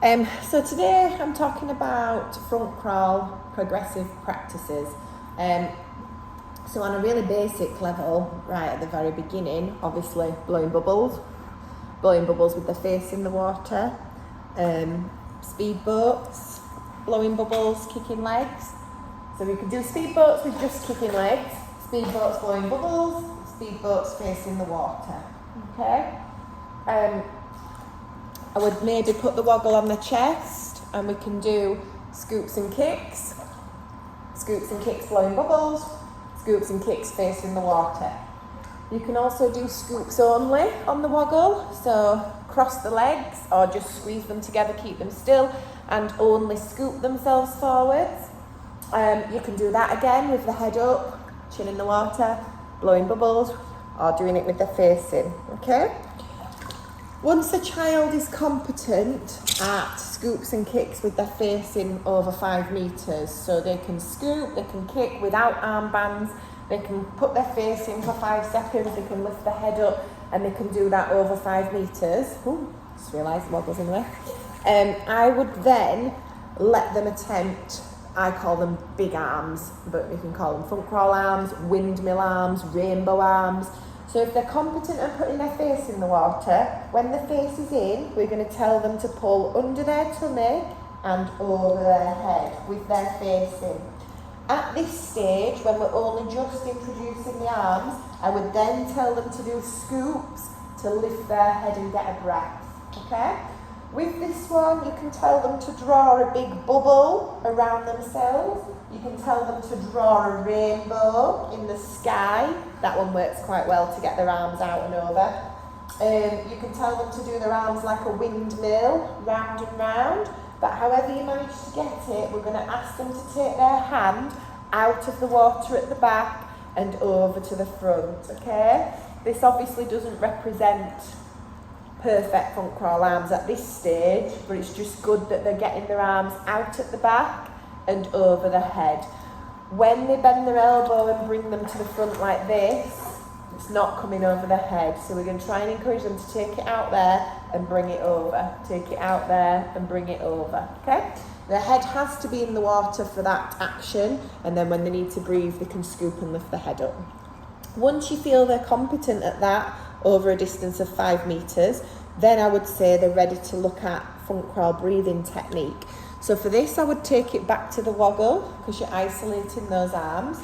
So today I'm talking about front crawl progressive practices. So on a really basic level, right at the very beginning, obviously blowing bubbles with the face in the water, speedboats, blowing bubbles, kicking legs. So we could do speedboats with just kicking legs, speedboats blowing bubbles, speedboats face in the water. Okay. I would maybe put the woggle on the chest and we can do scoops and kicks blowing bubbles, scoops and kicks face in the water. You can also do scoops only on the woggle, so cross the legs or just squeeze them together, keep them still and only scoop themselves forwards. You can do that again with the head up, chin in the water, blowing bubbles or doing it with the face in, okay? Once a child is competent at scoops and kicks with their face in over 5 metres, so they can scoop, they can kick without armbands, they can put their face in for 5 seconds, they can lift their head up and they can do that over 5 metres. Ooh, just realised the woggle's in the way. I would then let them attempt, I call them big arms, but you can call them front crawl arms, windmill arms, rainbow arms. So if they're competent at putting their face in the water, when the face is in, we're going to tell them to pull under their tummy and over their head with their face in. At this stage, when we're only just introducing the arms, I would then tell them to do scoops to lift their head and get a breath, okay? With this one, you can tell them to draw a big bubble around themselves. You can tell them to draw a rainbow in the sky. That one works quite well to get their arms out and over. You can tell them to do their arms like a windmill, round and round. But however you manage to get it, we're going to ask them to take their hand out of the water at the back and over to the front, okay? This obviously doesn't represent perfect front crawl arms at this stage, but it's just good that they're getting their arms out at the back and over the head. When they bend their elbow and bring them to the front like this, it's not coming over the head. So we're going to try and encourage them to take it out there and bring it over. Take it out there and bring it over, okay? The head has to be in the water for that action, and then when they need to breathe, they can scoop and lift the head up. Once you feel they're competent at that, over a distance of 5 metres, then I would say they're ready to look at front crawl breathing technique. So for this, I would take it back to the woggle because you're isolating those arms.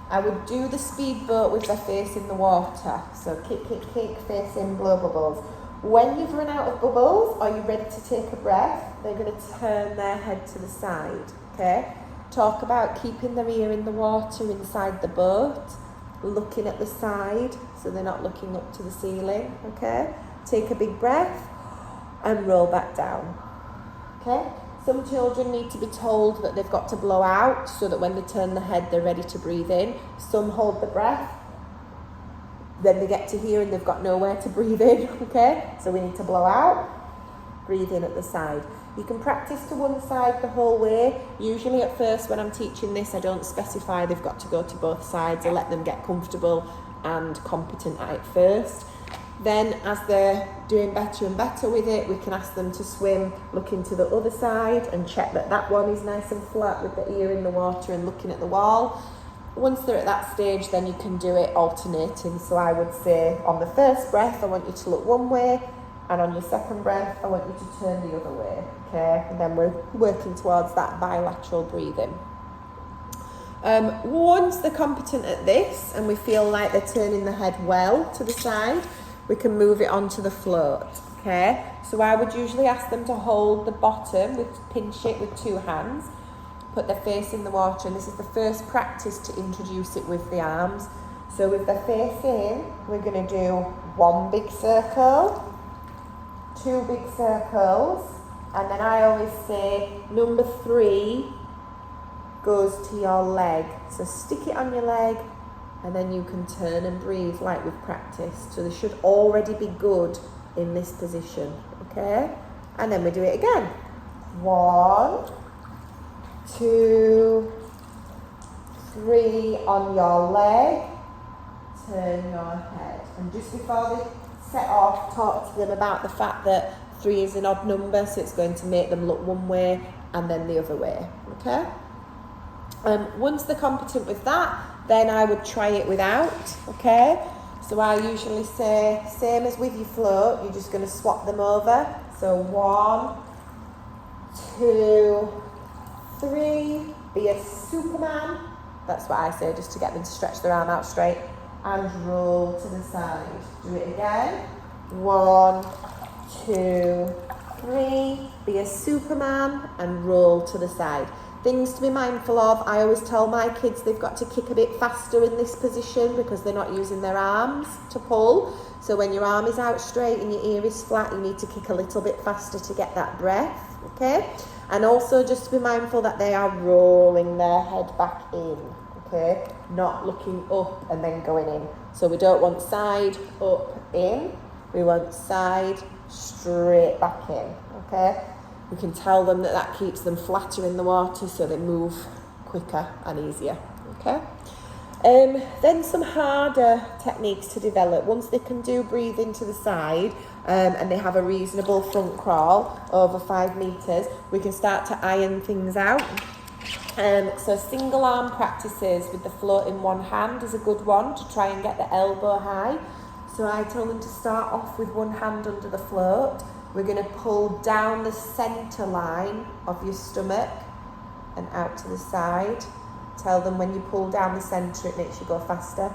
I would do the speedboat with their face in the water. So kick, kick, kick, face in, blow bubbles. When you've run out of bubbles or you're ready to take a breath, they're going to turn their head to the side, okay? Talk about keeping their ear in the water inside the boat, looking at the side so they're not looking up to the ceiling, okay? Take a big breath and roll back down, okay? Some children need to be told that they've got to blow out so that when they turn the head, they're ready to breathe in. Some hold the breath, then they get to here and they've got nowhere to breathe in, okay? So we need to blow out, breathe in at the side. You can practice to one side the whole way. Usually at first when I'm teaching this, I don't specify they've got to go to both sides. I let them get comfortable and competent at it first. Then as they're doing better and better with it, we can ask them to swim, looking to the other side and check that that one is nice and flat with the ear in the water and looking at the wall. Once they're at that stage, then you can do it alternating. So I would say on the first breath, I want you to look one way, and on your second breath, I want you to turn the other way, okay? And then we're working towards that bilateral breathing. Once they're competent at this and we feel like they're turning the head well to the side, we can move it onto the float, okay? So I would usually ask them to hold the bottom, pinch it with 2 hands, put their face in the water, and this is the first practice to introduce it with the arms. So with their face in, we're going to do 1 big circle, 2 big circles, and then I always say number 3 goes to your leg. So stick it on your leg and then you can turn and breathe like we've practiced. So they should already be good in this position, okay? And then we do it again. 1, 2, 3 on your leg, turn your head. And just before they set off, talk to them about the fact that 3 is an odd number, so it's going to make them look one way and then the other way, okay? Once they're competent with that, then I would try it without, okay? So I usually say, same as with your float, you're just going to swap them over. So 1, 2, 3, be a Superman. That's what I say, just to get them to stretch their arm out straight. And roll to the side. Do it again. 1, 2, 3, be a Superman and roll to the side. Things to be mindful of, I always tell my kids they've got to kick a bit faster in this position because they're not using their arms to pull. So when your arm is out straight and your ear is flat, you need to kick a little bit faster to get that breath, okay? And also just to be mindful that they are rolling their head back in, okay? Not looking up and then going in. So we don't want side, up, in. We want side, straight back in, okay? We can tell them that that keeps them flatter in the water so they move quicker and easier, okay? Then some harder techniques to develop. Once they can do breathing to the side and they have a reasonable front crawl over 5 metres, we can start to iron things out. So single arm practices with the float in one hand is a good one to try and get the elbow high. So I tell them to start off with one hand under the float. We're going to pull down the centre line of your stomach and out to the side. Tell them when you pull down the centre, it makes you go faster.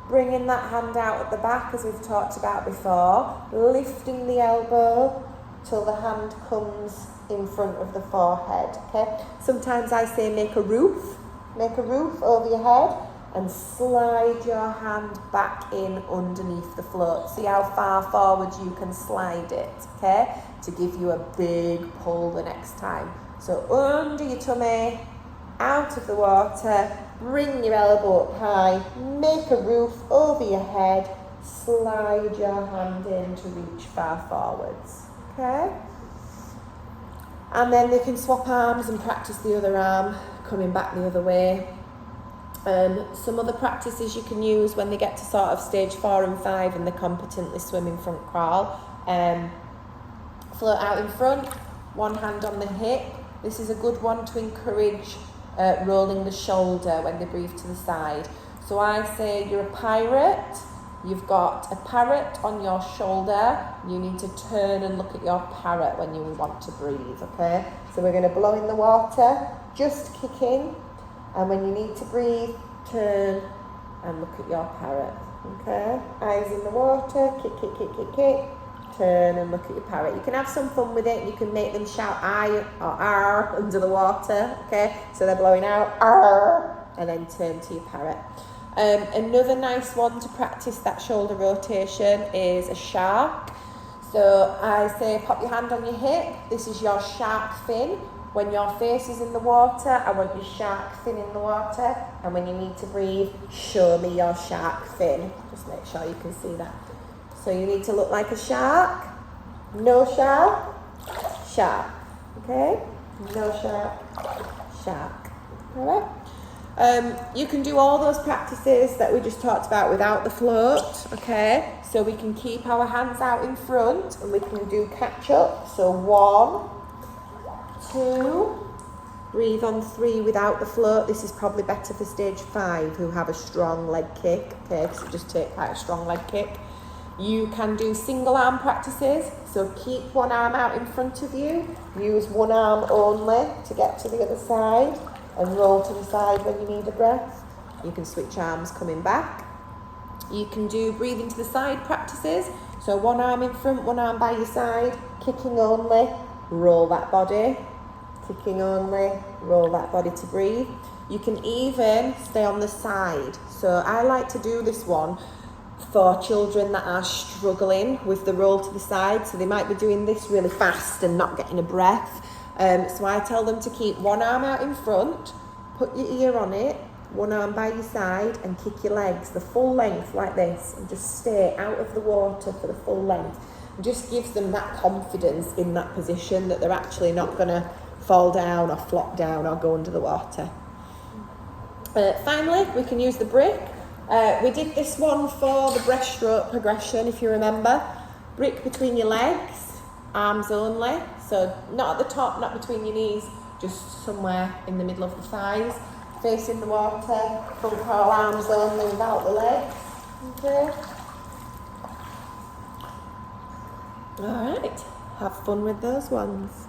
Bringing that hand out at the back, as we've talked about before. Lifting the elbow till the hand comes in front of the forehead, okay? Sometimes I say make a roof over your head and slide your hand back in underneath the float. See how far forward you can slide it, okay? To give you a big pull the next time. So under your tummy, out of the water, bring your elbow up high, make a roof over your head, slide your hand in to reach far forwards, okay? And then they can swap arms and practice the other arm, coming back the other way. Some other practices you can use when they get to sort of stage 4 and 5 and they're competently swimming front crawl. Float out in front, one hand on the hip. This is a good one to encourage rolling the shoulder when they breathe to the side. So I say you're a pirate, you've got a parrot on your shoulder, you need to turn and look at your parrot when you want to breathe, okay? So we're going to blow in the water, just kicking, and when you need to breathe, turn and look at your parrot, okay? Eyes in the water, kick, kick, kick, kick, kick, turn and look at your parrot. You can have some fun with it. You can make them shout I or R under the water, okay? So they're blowing out, R, and then turn to your parrot. Another nice one to practice that shoulder rotation is a shark. So I say pop your hand on your hip. This is your shark fin. When your face is in the water, I want your shark fin in the water. And when you need to breathe, show me your shark fin. Just make sure you can see that. So you need to look like a shark. No shark, shark. Okay? No shark, shark. All right? You can do all those practices that we just talked about without the float, okay? So we can keep our hands out in front and we can do catch up. So 1, 2, breathe on 3 without the float. This is probably better for stage 5 who have a strong leg kick, okay? So just take quite a strong leg kick. You can do single arm practices. So keep one arm out in front of you. Use one arm only to get to the other side. And roll to the side when you need a breath. You can switch arms coming back. You can do breathing to the side practices. So one arm in front, one arm by your side, kicking only, roll that body. Kicking only, roll that body to breathe. You can even stay on the side. So I like to do this one for children that are struggling with the roll to the side. So they might be doing this really fast and not getting a breath. So I tell them to keep one arm out in front, put your ear on it, one arm by your side and kick your legs the full length like this and just stay out of the water for the full length. It just gives them that confidence in that position that they're actually not going to fall down or flop down or go under the water. Finally, we can use the brick. We did this one for the breaststroke progression, if you remember. Brick between your legs. arms only, so not at the top, not between your knees, just somewhere in the middle of the thighs, facing the water, front crawl, arms only without the legs. Okay. Alright, have fun with those ones.